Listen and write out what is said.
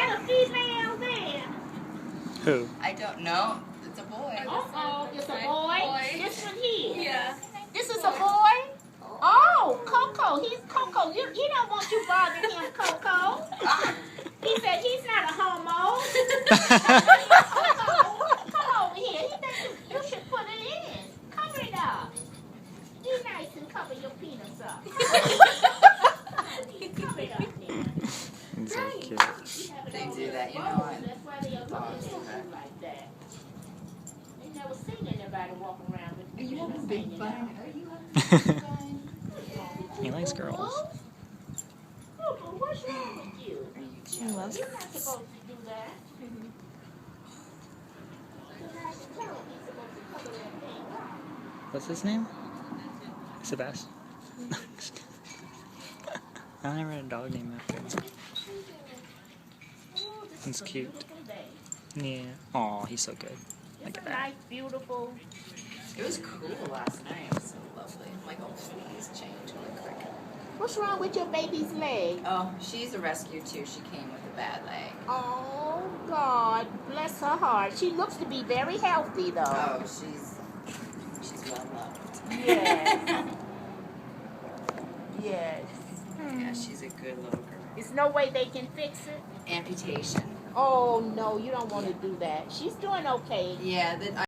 that a female then? Who? I don't know. It's a boy. Uh-oh, it's a boy? This one here? Yeah. This is a boy? Oh, Coco. He's Coco. He don't want you bothering him, Coco. He said he's not a homo. Coco, come over here. He thinks you should put it in. Cover it up. Be nice and cover your penis up. Cover it up then. He's so cute. They do that, you know. That's why they are looking at you like that. They never seen anybody walk around with Are you having a big hanging fun? out. Are you having a big fun? He likes girls. Oh, but what's wrong with you? Are you He jealous? loves You're not supposed to do that. You're not supposed to cover that thing up. What's his name? Sebastian. I never had a dog name after him. Oh, this He's is a cute. beautiful day. Yeah. Aw, he's so good. Look It's at a that. nice, beautiful. It was cool last night. It was so lovely. I'm like, oh, please change. Holy cricket. What's wrong with your baby's leg? Oh, she's a rescue too. She came with a bad leg. Oh, God, bless her heart. She looks to be very healthy, though. Oh, she's well loved. Yes. Yes. Yeah, she's a good little girl. There's no way they can fix it? Amputation. Oh, no, you don't want to do that. She's doing okay. Yeah,